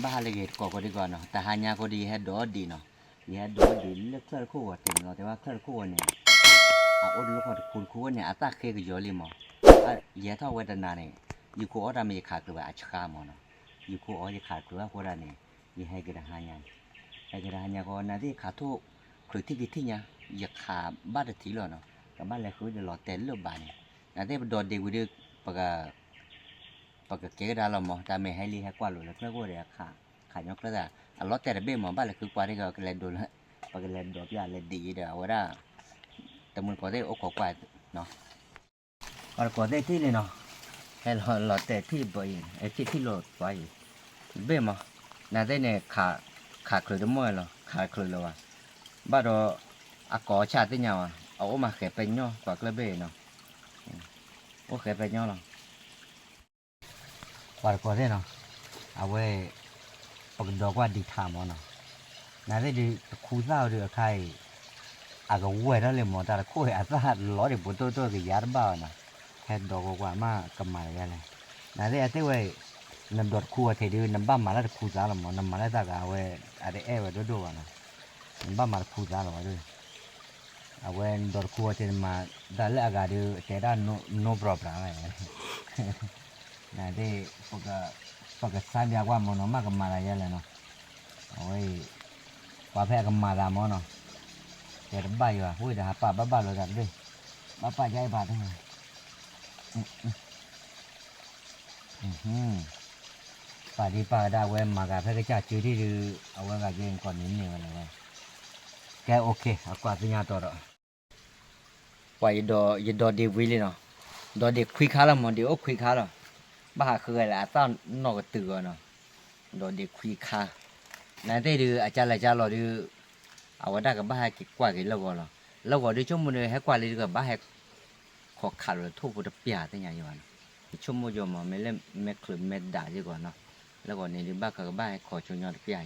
บ้าเลยก็ดีก่อนเนาะแต่หายาก็ดีให้ดอดีเนาะแย่ดอดีเลือกเคลื่อนคู่ถึงเนาะแต่ว่าเคลื่อนคู่เนี่ยอุดลูกเขาคุณคู่เนี่ยอาตาเคยก็ยอลิมแย่เท่าเวทนาเนี่ยยูคู่อดามีขาดตัวอัจฉริยะมั้งเนาะยูคู่อจะขาดตัวคนละเนี่ยยี่ให้กระหายาให้กระหายาก็นั่นที่ขาดทุกครุที่กิที่เนี่ยอยากขาบ้านที่หล่อเนาะกับบ้านเลยคือเดี๋ยวหล่อเต็มรูปบ้านเนี่ยนั่นที่ดอดีวิดีปะกะเกะดาลมอตาไม่ให้ลีให้กว่าหลุดแล้วก็เรียกขายนกแล้วแต่อัลลอฮ์แต่ละเบ้หมอบ้านเลยคือกว่าที่ก็เลยโดนปะก็เลยโดนยาเลยดีเดี๋ยวว่าได้แต่มันก็ได้โอ้ขอกว่าเนาะก็ได้ที่เลยเนาะให้หลอดแต่ที่บ่อยไอ้ที่หลอดไว้เบ้หมอน่าได้เนี่ยขาคลือมั่วหรอขาคลือเลยวะบ้านเราอากอชาติเนี่ยว่ะเอามาเขยเป็นย่อกว่ากระเบ้เนาะโอ้เขยเป็นย่อหรอก็ได้เนาะเอาไว้ปกดอกว่าดีทามเนาะน่าได้ดีคู่เศร้าเรือใครอาก็วัวนั่นเลยหมอแต่ละคู่อาจจะล้อเด็กปุ่นตัวก็ยาบ้านะแค่ดอกกว่ามากกำมาอะไรเลยน่าได้อาจจะไว้นำดอกคู่เทดีนำบ้ามาแล้วคู่จ้าละหมอนำมาแล้วจ้าก็เอาไว้อะไรไว้ดูนะนำบ้ามาคู่จ้าละวะด้วยเอาไว้ดอกคู่เทมาได้แล้วก็ดูแต่ด้านno problem อะไรน่าได้พวกสายยากว่ามันมากกำมาอะไรเลยเนาะโอ้ยว่าแพ้กำมาดามเนาะแต่บ้าอยู่อ่ะพูดแต่หาบ้าเลยกันด้วยบ้าใหญ่บ้าทั้งนั้นป้าได้เว้ยมากับแพ้ก็จะจืดที่ดูเอาไว้กับเองก่อนนิดนึงอะไรเว้ยแกโอเคเอากว่าสัญญาตัวละว่าอย่าดอดีวิลเลยเนาะดอดีคุยขาละมันเดี๋ยวคุยขาละบ้าคืออะไรต้านนอกตื่นเนาะดอดีคุยขานั่นได้ดูอาจารย์เราดูเอาว่าได้กับบ้าให้กว่ากี่แล้วก็แล้วก็ดูชั่วโมงนึงให้กว่าเลยกับบ้าให้ขอขาดเลยทุบปุตเปียตั้งอย่างอยู่นะชั่วโมงจะมาไม่เล่นไม่คลืมไม่ด่าดีกว่าเนาะแล้วก็ในบ้ากับบ้าให้ขอชวนยอดเปีย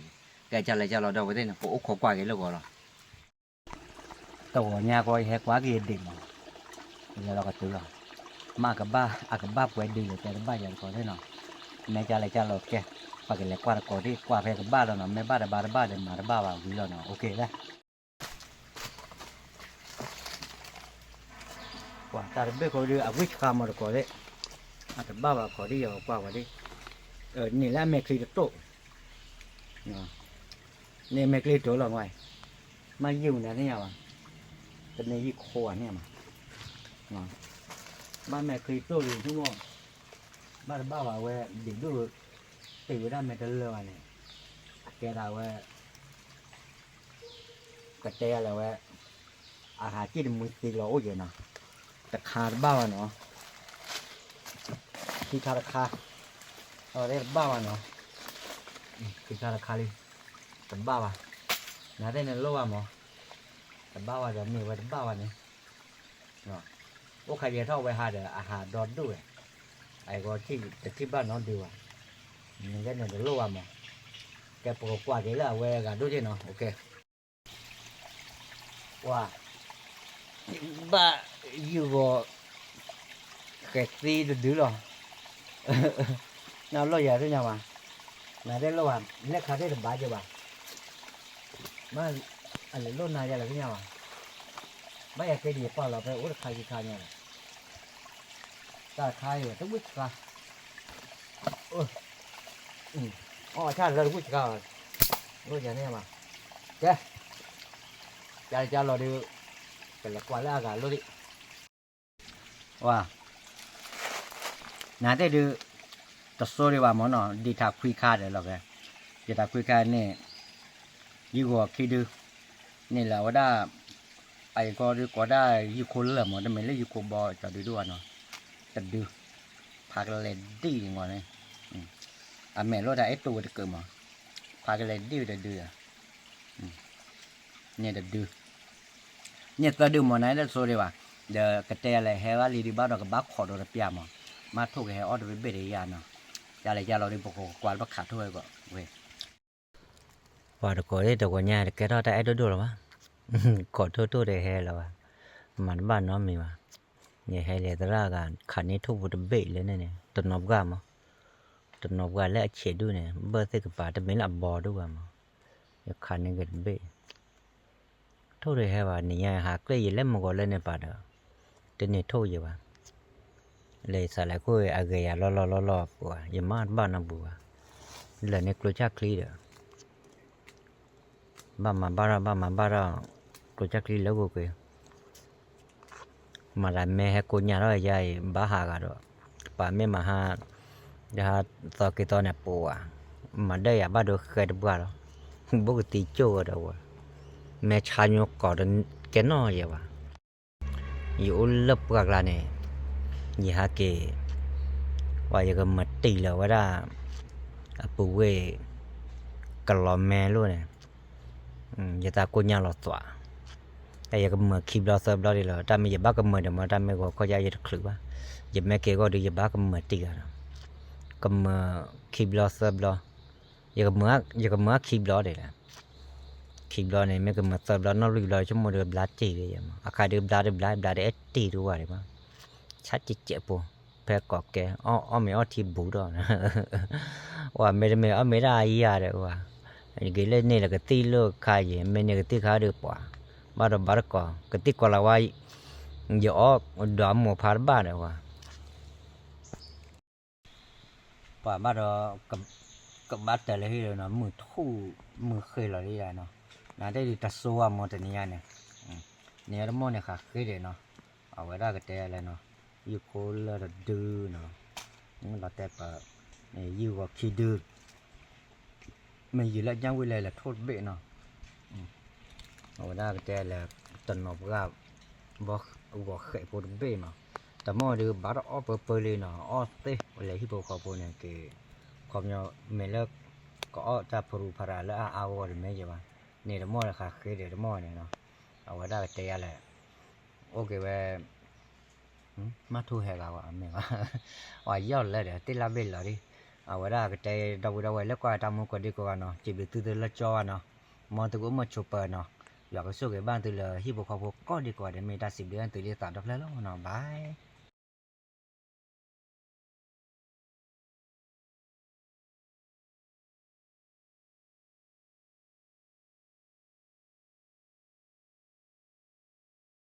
แกอาจารย์เราได้ไว้ได้นะขอกว่ากี่แล้วก็ตัวเนี่ยก็ให้กว่ากี่เด็กแล้วเราก็ตื่นมากับบ้ากับบ้าไว้ดีเลยแต่บ้าอย่างก่อนได้เนาะแม่อาจารย์เราแกปากเล็กกว่าก่อนที่กว่าแพ้กับบ้าแล้วเนาะแม่บ้าเดี๋ยวมาเดี๋ยวบ้าว่าวิแล้วเนาะโอเคแล้วกว่าแต่เบ้ก็ดูอาวิชามาก่อนเลยอาจจะบ้าว่าก่อนที่จะกว่าว่าดินี่แหละแม่คลีโตเนาะนี่แม่คลีโตหรอไงมาอยู่เนี่ยว่ะเป็นในยี่โคเนี่ยมาเนาะบ้านแม่คลีโตอยู่ทุกวันบ้าว่าเว้ยเด็กดูตีได้แม่กันเลยเนี่ยแกเราเว้ยกระเตะอะไรเว้ยอาหารกินมือตีโลอยู่นะแต่ขาดบ้าเนาะที่ขาดได้บ้าเนาะที่ขาดเลยแต่บ้าน่าได้ในโลกอ่ะหมอแต่บ้าจะมีไว้แต่บ้าเนี่ยเนาะโอ้ใครจะเท่าไว้หาเดี๋ยวอาหารดอนด้วยไอ้ก็ที่บ้านน้องดีว่ะนี่ก็เนี่ยเดี๋ยวโลกอ่ะหมอแกปลูกกว่าเดี๋ยวละเว้ยกันดูดิเนาะโอเคว่าบ้าอยู่ก็แขกซีดื้อหรอnào lo giờ thế nào mà đây lo lấy khá thế được bao nhiêu bà mà anh lo này là thế nào bây giờ cái gì qua là phải uống khai nhau ta khai rồi tôi biết ra cha là biết ra lo giờ này mà cha lo đi cái là qua là gà lo đi wow nãy đây đượcตัวโซ่ดีว่าหมอเนาะดีทาคุยคาเดี๋ยวเราแกดีทาคุยคาเนี่ยยี่หัวคิดดูนี่แหละว่าได้ไอ้ก็ได้ยี่คนเลยหมอแต่ไม่เล่ยี่คนบอจะดูด้วยเนาะแต่ดูพากันเล่นดีกว่าเนี่ยแม่รถได้ไอ้ตัวเด็กเกิดมาพากันเล่นดีแต่ดูเนี่ยแต่ดูเนี่ยตัวดูหมอไหนตัวโซ่ดีว่าเดี๋ยวกระเตะอะไรให้ว่าลีดีบ้านเราก็บ้าขอโดนเปียมามาทุกแห่ออดไปเบ็ดยาเนาะยาอะไรยาเราได้ปกกวาดบักขาถ้วยก็เว้ยว่าเด็กก็ได้เด็กก็เนี่ยแกเราได้ไอ้ดูหรอวะกอดทั่วได้แห่แล้ววะมันบ้านน้องมีวะเนี่ยให้เลยตระกันขันนี้ทุกบุตรเบ็ดเลยเนี่ยตัวนอบก้ามต ตนว่าและเฉดดูเนี่ยเบอร์สิกป่าจะเป็นอับบอด้วยมั้งอยากขันยังเกิดเบ้โทษเลยฮะว่านี่หาเกลี่ยเล่มมันก็เล่นในป่าเด้อเดี๋ยวนี้โทษอยู่ว่าเลยสลายก็อาเกียล้อปัวอย่ามาบ้านน้ำบัวเลยเนี่ยกลัวจักคลีเด้อบ้านมากลัวจักคลีแล้วก็คือมาละแม่ให้กูเนี่ยเราใหญ่บ้าหากันด้วยป่าแม่มาหาเดี๋ยวตอกี่ตอนเนี่ยปัวมาได้บ้าดูเคยดูบ้าหรอปกติโจ้เด้อวะแม่ชายยกก่อนแกน้อยว่ะอยู่ลับปากลาเนี่ยยี่ห้าเกว่าอย่างก็มาตีแล้วว่าได้ปู่เวกลอมแม่luônเนี่ยอย่าตากูเนี่ยหลอดตัวแต่อย่างก็มาคลิปเราเสิร์ฟเราดีแล้วแต่ไม่อย่าบ้าก็มาเดี๋ยวมาแต่ไม่ก็เขาจะยึดคลิปว่าอย่าแม่เกก็ดีอย่าบ้าก็มาตีกันก็มาคลิปเราเสิร์ฟเราอย่างก็มาคลิปเราเดี๋ยวละคลิปเราเนี่ยแม่ก็มาเสิร์ฟเราน้องลุยเราชั่วโมงเดียวบลัดจีเลยมั้งอาคาเดียวบลัดเอสตีดูว่าเลยมั้งชัดจิตเจ็บปวแพ้กอกแกอ้อไม่อ้อทีบูดนะว่าไม่ได้ยาเลยว่าอย่างเงี้ยเลยเนี่ยก็ตีเลิกขายไม่เนี่ยก็ตีขายเดือบป่ะบาร์ก็ตีก่อนละว่าอย่าออกดอมหมูพาร์บ้านเลยว่าป่ะบาร์กับบัตรแต่ละที่เลยเนาะมือเคยเราได้เนาะน่าได้ดีตัดซัวมอแต่เนี่ยเนี่ยละมอเนี่ยค่ะเคยเดี๋ยวเนาะเอาไว้ได้ก็แต่อะไรเนาะยูโคลาดูเนาะนี่เราแต่ปะเนี่ยยูว่าคีดูไม่ยืนแล้วยังวิเลยละโทษเบะเนาะเอาไว้ได้ก็แต่ละตนบอกว่าบอกเคยพูดเบะมาแต่มอดูบาร์อ้อเปิดเลยเนาะอ้อเต้อะไรที่พวกเขาพูดเนี่ยคือความยาวเมลกก็อ้อจะพรูพาราแล้วเอาอะไรไม่ใช่ป่ะเนี่ยละมอเลยค่ะเคยเดี๋ยวละมอเนี่ยเนาะเอาไว้ได้ก็แต่อะไรโอเคเว้มาทูแหกเอาอ่ะแม่ว่าย่อเลยเดี๋ยวตีลาเบลเลยเอาไว้ได้ก็ใจดาวแล้วก็ตามมือก็ดีกว่าเนาะจีบตื่นละจอเนาะมองตัวก็มาชอบเนาะอยากก็สู้กับบ้านตัวเลยที่พวกเขาพวกก็ดีกว่าเดี๋ยวไม่ได้10 เดือนตัวเดียวตัดดอกแล้วเนาะบาย